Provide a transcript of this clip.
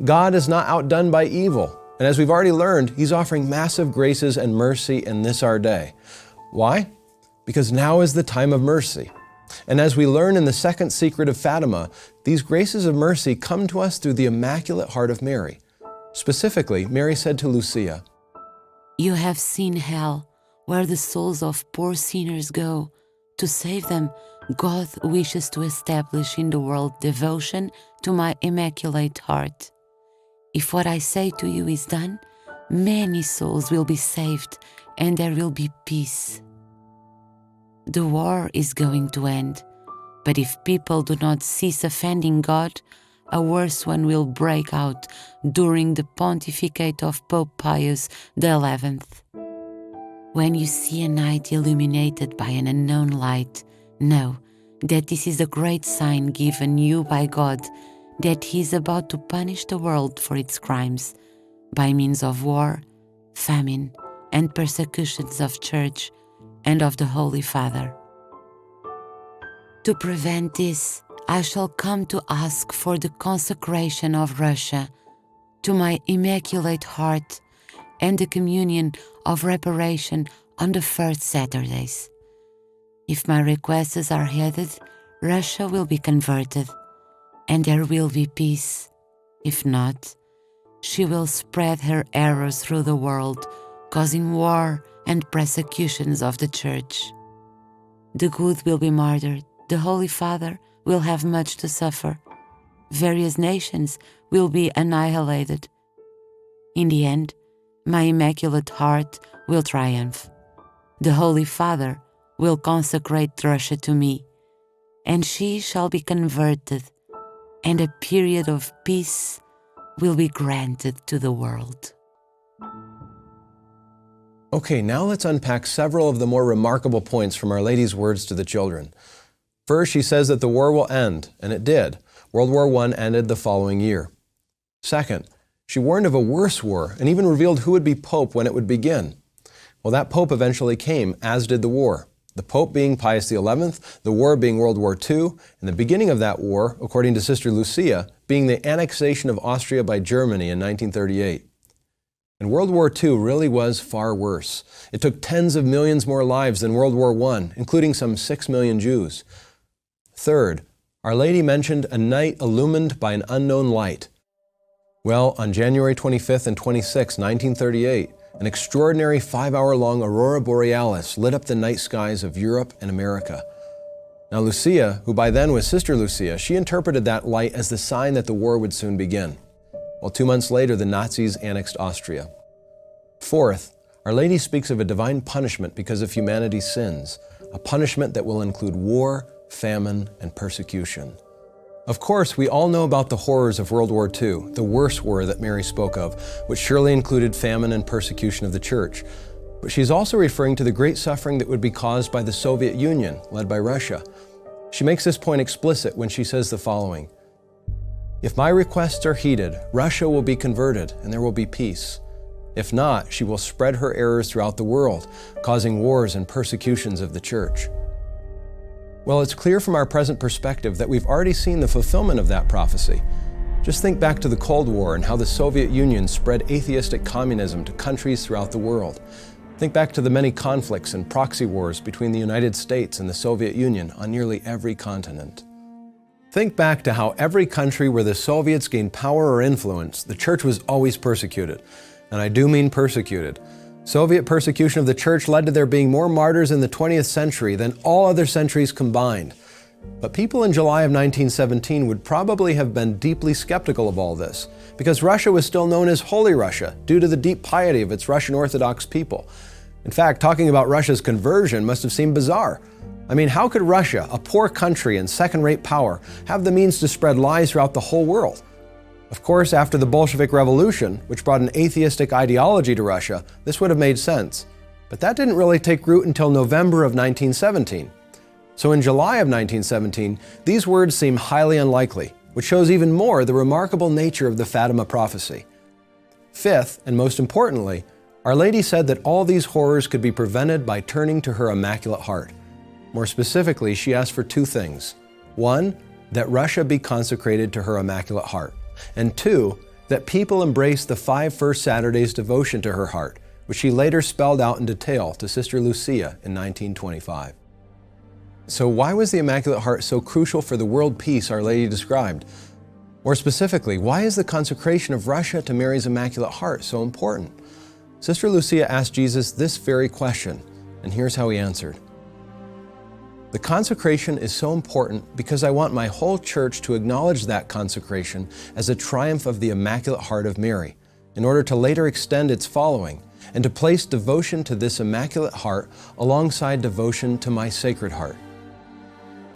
God is not outdone by evil, and as we've already learned, He's offering massive graces and mercy in this our day. Why? Because now is the time of mercy. And as we learn in the second secret of Fatima, these graces of mercy come to us through the Immaculate Heart of Mary. Specifically, Mary said to Lucia, "You have seen hell, where the souls of poor sinners go. To save them, God wishes to establish in the world devotion to my Immaculate Heart. If what I say to you is done, many souls will be saved and there will be peace. The war is going to end, but if people do not cease offending God, a worse one will break out during the pontificate of Pope Pius XI. When you see a night illuminated by an unknown light, know that this is a great sign given you by God that He is about to punish the world for its crimes by means of war, famine, and persecutions of Church and of the Holy Father. To prevent this, I shall come to ask for the consecration of Russia to my Immaculate Heart and the communion of reparation on the first Saturdays. If my requests are heeded, Russia will be converted, and there will be peace. If not, she will spread her errors through the world, causing war and persecutions of the Church. The good will be martyred, the Holy Father will have much to suffer, various nations will be annihilated. In the end, my Immaculate Heart will triumph. The Holy Father will consecrate Russia to me, and she shall be converted, and a period of peace will be granted to the world. Okay, now let's unpack several of the more remarkable points from Our Lady's words to the children. First, she says that the war will end, and it did. World War I ended the following year. Second, she warned of a worse war and even revealed who would be Pope when it would begin. Well, that Pope eventually came, as did the war. The Pope being Pius XI, the war being World War II, and the beginning of that war, according to Sister Lucia, being the annexation of Austria by Germany in 1938. And World War II really was far worse. It took tens of millions more lives than World War I, including some 6 million Jews. Third, Our Lady mentioned a night illumined by an unknown light. Well, on January 25th and 26, 1938, an extraordinary 5-hour-long aurora borealis lit up the night skies of Europe and America. Now Lucia, who by then was Sister Lucia, she interpreted that light as the sign that the war would soon begin. Well, 2 months later, the Nazis annexed Austria. Fourth, Our Lady speaks of a divine punishment because of humanity's sins, a punishment that will include war, famine, and persecution. Of course, we all know about the horrors of World War II, the worst war that Mary spoke of, which surely included famine and persecution of the Church. But she's also referring to the great suffering that would be caused by the Soviet Union, led by Russia. She makes this point explicit when she says the following: "If my requests are heeded, Russia will be converted and there will be peace. If not, she will spread her errors throughout the world, causing wars and persecutions of the Church." Well, it's clear from our present perspective that we've already seen the fulfillment of that prophecy. Just think back to the Cold War and how the Soviet Union spread atheistic communism to countries throughout the world. Think back to the many conflicts and proxy wars between the United States and the Soviet Union on nearly every continent. Think back to how every country where the Soviets gained power or influence, the Church was always persecuted. And I do mean persecuted. Soviet persecution of the Church led to there being more martyrs in the 20th century than all other centuries combined. But people in July of 1917 would probably have been deeply skeptical of all this, because Russia was still known as Holy Russia due to the deep piety of its Russian Orthodox people. In fact, talking about Russia's conversion must have seemed bizarre. I mean, how could Russia, a poor country and second-rate power, have the means to spread lies throughout the whole world? Of course, after the Bolshevik Revolution, which brought an atheistic ideology to Russia, this would have made sense. But that didn't really take root until November of 1917. So in July of 1917, these words seem highly unlikely, which shows even more the remarkable nature of the Fatima prophecy. Fifth, and most importantly, Our Lady said that all these horrors could be prevented by turning to her Immaculate Heart. More specifically, she asked for two things. One, that Russia be consecrated to her Immaculate Heart. And two, that people embraced the 5 first Saturdays' devotion to her heart, which she later spelled out in detail to Sister Lucia in 1925. So why was the Immaculate Heart so crucial for the world peace Our Lady described? More specifically, why is the consecration of Russia to Mary's Immaculate Heart so important? Sister Lucia asked Jesus this very question, and here's how he answered. The consecration is so important because I want my whole church to acknowledge that consecration as a triumph of the Immaculate Heart of Mary, in order to later extend its following, and to place devotion to this Immaculate Heart alongside devotion to my Sacred Heart.